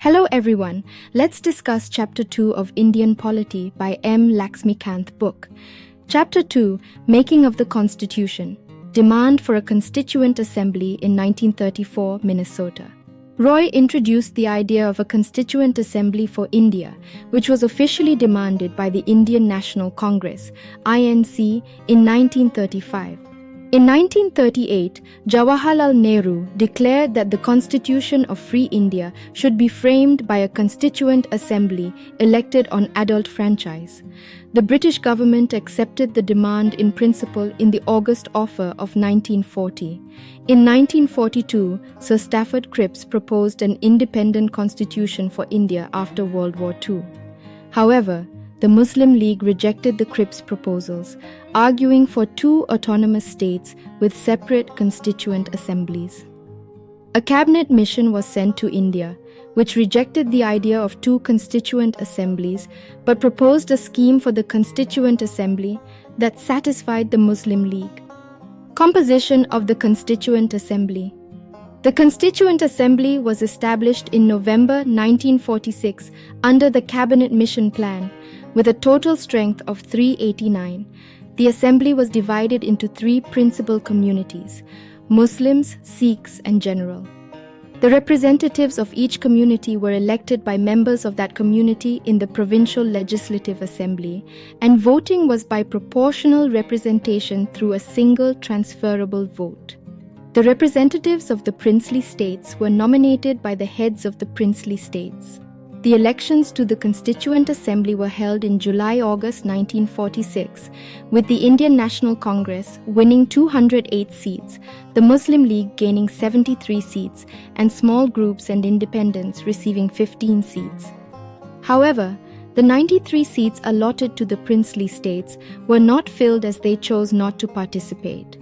Hello everyone, let's discuss Chapter 2 of Indian Polity by M. Laxmikanth book. Chapter 2, Making of the Constitution, Demand for a Constituent Assembly in 1934, Minnesota. Roy introduced the idea of a Constituent Assembly for India, which was officially demanded by the Indian National Congress, INC, in 1935. In 1938, Jawaharlal Nehru declared that the Constitution of Free India should be framed by a Constituent Assembly elected on adult franchise. The British government accepted the demand in principle in the August Offer of 1940. In 1942, Sir Stafford Cripps proposed an independent constitution for India after World War II. However, the Muslim League rejected the Cripps proposals, arguing for two autonomous states with separate constituent assemblies. A cabinet mission was sent to India, which rejected the idea of two constituent assemblies but proposed a scheme for the Constituent Assembly that satisfied the Muslim League. Composition of the Constituent Assembly. The Constituent Assembly was established in November 1946 under the Cabinet Mission Plan, with a total strength of 389. The assembly was divided into three principal communities: Muslims, Sikhs, and General. The representatives of each community were elected by members of that community in the Provincial Legislative Assembly, and voting was by proportional representation through a single transferable vote. The representatives of the princely states were nominated by the heads of the princely states. The elections to the Constituent Assembly were held in July-August 1946, with the Indian National Congress winning 208 seats, the Muslim League gaining 73 seats, and small groups and independents receiving 15 seats. However, the 93 seats allotted to the princely states were not filled as they chose not to participate.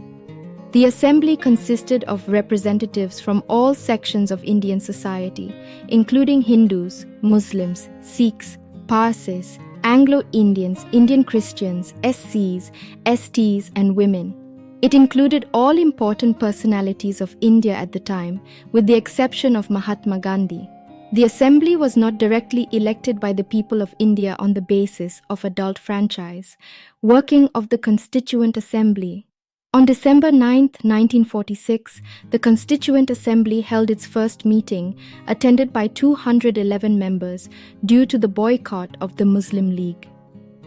The assembly consisted of representatives from all sections of Indian society, including Hindus, Muslims, Sikhs, Parsis, Anglo-Indians, Indian Christians, SCs, STs, and women. It included all important personalities of India at the time, with the exception of Mahatma Gandhi. The assembly was not directly elected by the people of India on the basis of adult franchise. Working of the Constituent Assembly. On December 9, 1946, the Constituent Assembly held its first meeting, attended by 211 members, due to the boycott of the Muslim League.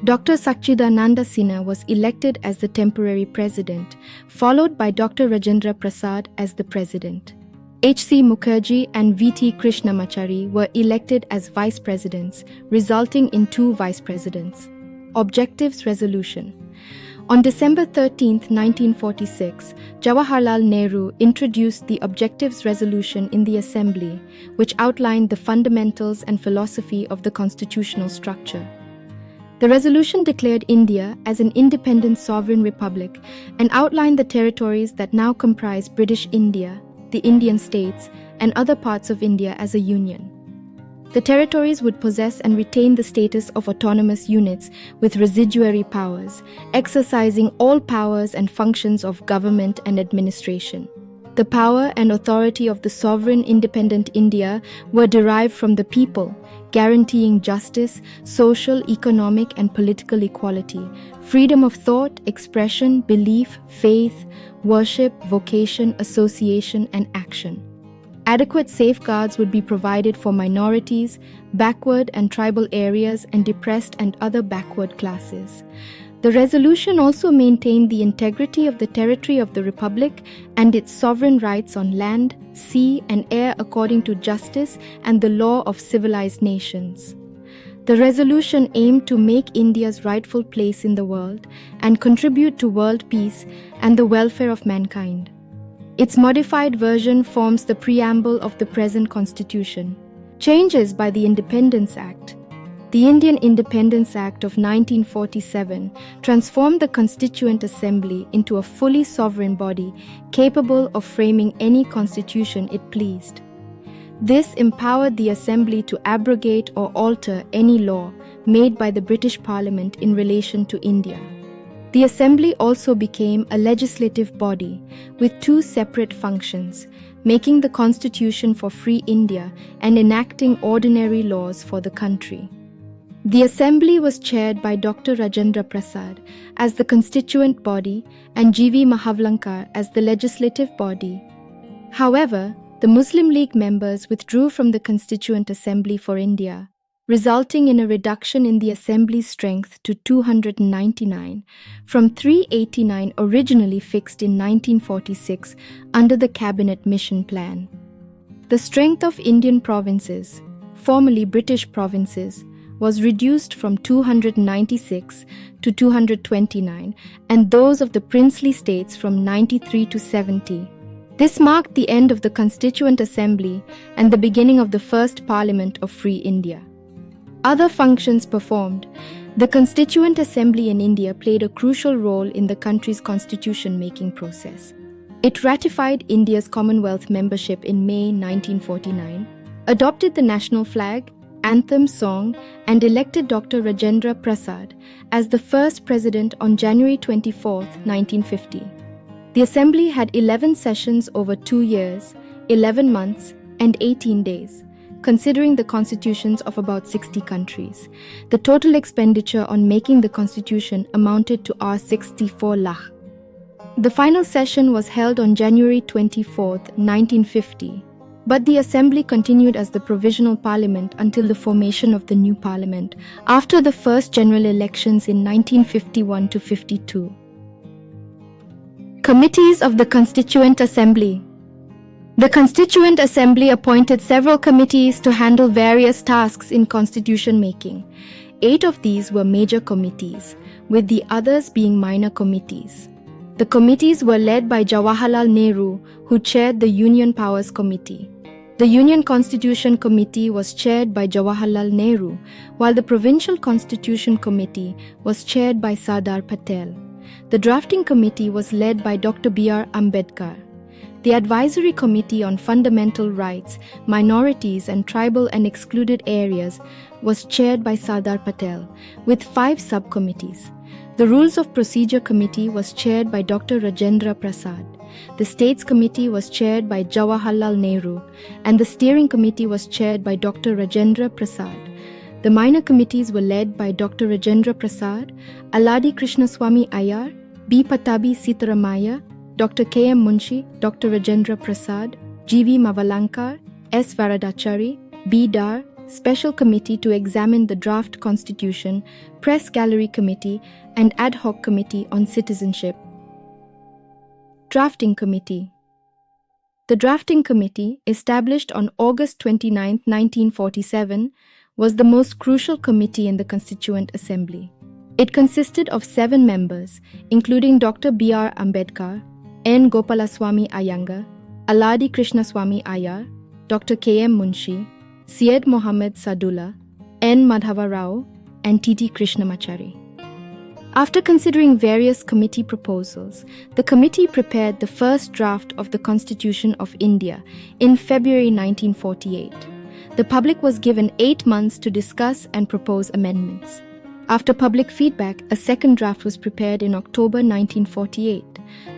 Dr. Sachidananda Sinha was elected as the temporary president, followed by Dr. Rajendra Prasad as the president. H.C. Mukherjee and V.T. Krishnamachari were elected as vice presidents, resulting in two vice presidents. Objectives Resolution. On December 13, 1946, Jawaharlal Nehru introduced the Objectives Resolution in the Assembly, which outlined the fundamentals and philosophy of the constitutional structure. The resolution declared India as an independent sovereign republic and outlined the territories that now comprise British India, the Indian states, and other parts of India as a union. The territories would possess and retain the status of autonomous units with residuary powers, exercising all powers and functions of government and administration. The power and authority of the sovereign independent India were derived from the people, guaranteeing justice, social, economic, and political equality, freedom of thought, expression, belief, faith, worship, vocation, association, and action. Adequate safeguards would be provided for minorities, backward and tribal areas, and depressed and other backward classes. The resolution also maintained the integrity of the territory of the Republic and its sovereign rights on land, sea, and air according to justice and the law of civilized nations. The resolution aimed to make India's rightful place in the world and contribute to world peace and the welfare of mankind. Its modified version forms the preamble of the present constitution. Changes by the Independence Act. The Indian Independence Act of 1947 transformed the Constituent Assembly into a fully sovereign body capable of framing any constitution it pleased. This empowered the Assembly to abrogate or alter any law made by the British Parliament in relation to India. The Assembly also became a legislative body with two separate functions: making the constitution for free India and enacting ordinary laws for the country. The assembly was chaired by Dr. Rajendra Prasad as the constituent body and G.V. Mahavlankar as the legislative body. However, the Muslim League members withdrew from the Constituent Assembly for India, resulting in a reduction in the assembly's strength to 299 from 389 originally fixed in 1946 under the Cabinet Mission Plan. The strength of Indian provinces, formerly British provinces, was reduced from 296 to 229 and those of the princely states from 93 to 70. This marked the end of the Constituent Assembly and the beginning of the first Parliament of Free India. Other functions performed. The Constituent Assembly in India played a crucial role in the country's constitution-making process. It ratified India's Commonwealth membership in May 1949, adopted the national flag, anthem song, and elected Dr. Rajendra Prasad as the first president on January 24, 1950. The Assembly had 11 sessions over 2 years, 11 months, and 18 days, considering the constitutions of about 60 countries. The total expenditure on making the constitution amounted to ₹64 lakh. The final session was held on January 24, 1950, but the Assembly continued as the provisional parliament until the formation of the new parliament after the first general elections in 1951 to 52. Committees of the Constituent Assembly. The Constituent Assembly appointed several committees to handle various tasks in constitution making. 8 of these were major committees, with the others being minor committees. The committees were led by Jawaharlal Nehru, who chaired the Union Powers Committee. The Union Constitution Committee was chaired by Jawaharlal Nehru, while the Provincial Constitution Committee was chaired by Sardar Patel. The Drafting Committee was led by Dr. B.R. Ambedkar. The Advisory Committee on Fundamental Rights, Minorities and Tribal and Excluded Areas was chaired by Sardar Patel, with 5 subcommittees. The Rules of Procedure Committee was chaired by Dr. Rajendra Prasad. The States Committee was chaired by Jawaharlal Nehru, and the Steering Committee was chaired by Dr. Rajendra Prasad. The minor committees were led by Dr. Rajendra Prasad, Aladi Krishnaswamy Iyer, B. Patabi Sitaramaya, Dr. K. M. Munshi, Dr. Rajendra Prasad, G.V. Mavalankar, S. Varadachari, B. Dar, Special Committee to examine the draft constitution, Press Gallery Committee, and Ad hoc Committee on Citizenship. Drafting Committee. The Drafting Committee, established on August 29, 1947, was the most crucial committee in the Constituent Assembly. It consisted of 7 members, including Dr. B.R. Ambedkar, N. Gopalaswamy Iyengar, Aladi Krishnaswamy Iyer, Dr. K. M. Munshi, Syed Mohammed Sadullah, N. Madhava Rao, and T.T. Krishnamachari. After considering various committee proposals, the committee prepared the first draft of the Constitution of India in February 1948. The public was given 8 months to discuss and propose amendments. After public feedback, a second draft was prepared in October 1948.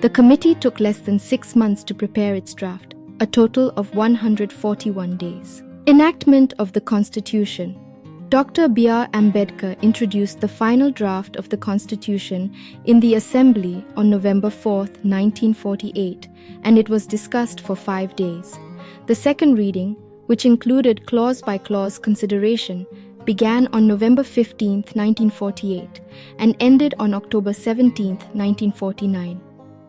The committee took less than 6 months to prepare its draft, a total of 141 days. Enactment of the Constitution. Dr. B.R. Ambedkar introduced the final draft of the Constitution in the Assembly on November 4, 1948, and it was discussed for 5 days. The second reading, which included clause-by-clause consideration, began on November 15, 1948, and ended on October 17, 1949.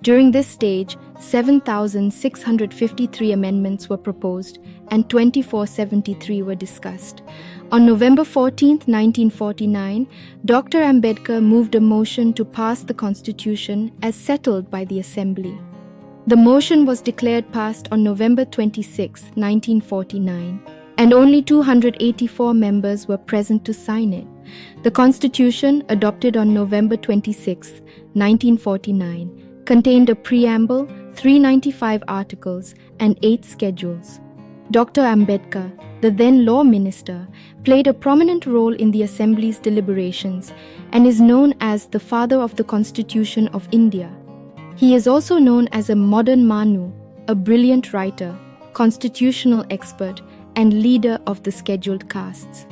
During this stage, 7,653 amendments were proposed and 2,473 were discussed. On November 14, 1949, Dr. Ambedkar moved a motion to pass the Constitution as settled by the Assembly. The motion was declared passed on November 26, 1949, and only 284 members were present to sign it. The Constitution, adopted on November 26, 1949, contained a preamble, 395 articles, and 8 schedules. Dr. Ambedkar, the then Law Minister, played a prominent role in the Assembly's deliberations and is known as the father of the Constitution of India. He is also known as a modern Manu, a brilliant writer, constitutional expert, and leader of the scheduled castes.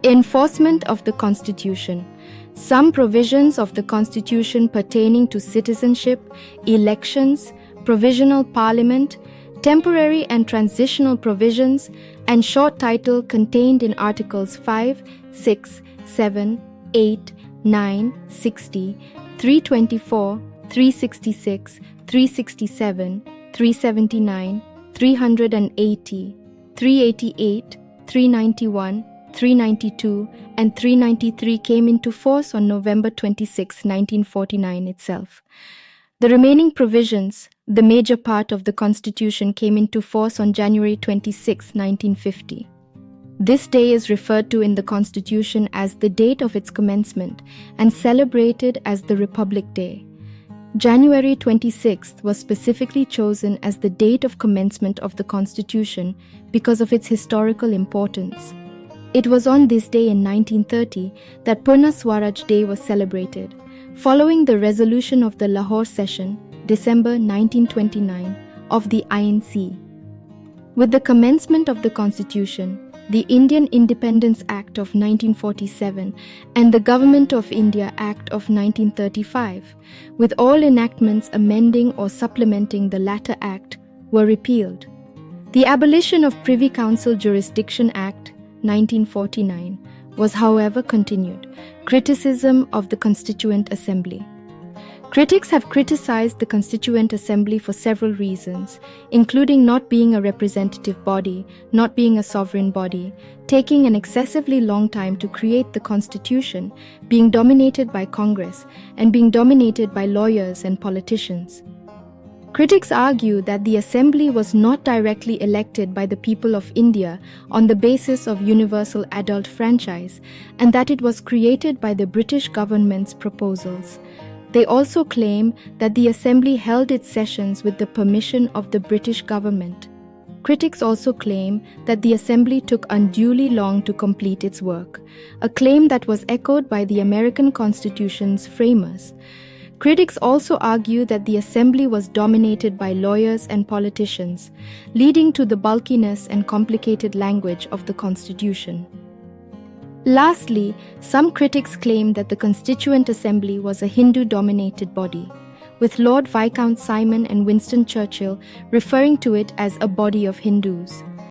Enforcement of the Constitution. Some provisions of the Constitution pertaining to citizenship, elections, provisional parliament, temporary and transitional provisions, and short title contained in Articles 5, 6, 7, 8, 9, 60, 324, 366, 367, 379, 380, 388, 391, 392, and 393 came into force on November 26, 1949 itself. The remaining provisions, the major part of the Constitution, came into force on January 26, 1950. This day is referred to in the Constitution as the date of its commencement and celebrated as the Republic Day. January 26th was specifically chosen as the date of commencement of the Constitution because of its historical importance. It was on this day in 1930 that Purna Swaraj Day was celebrated, following the resolution of the Lahore Session, December 1929, of the INC. With the commencement of the Constitution, the Indian Independence Act of 1947 and the Government of India Act of 1935, with all enactments amending or supplementing the latter act, were repealed. The abolition of Privy Council Jurisdiction Act 1949 was, however, continued. Criticism of the Constituent Assembly. Critics have criticized the Constituent Assembly for several reasons, including not being a representative body, not being a sovereign body, taking an excessively long time to create the Constitution, being dominated by Congress, and being dominated by lawyers and politicians. Critics argue that the Assembly was not directly elected by the people of India on the basis of universal adult franchise, and that it was created by the British government's proposals. They also claim that the Assembly held its sessions with the permission of the British government. Critics also claim that the Assembly took unduly long to complete its work, a claim that was echoed by the American Constitution's framers. Critics also argue that the Assembly was dominated by lawyers and politicians, leading to the bulkiness and complicated language of the Constitution. Lastly, some critics claim that the Constituent Assembly was a Hindu-dominated body, with Lord Viscount Simon and Winston Churchill referring to it as a body of Hindus.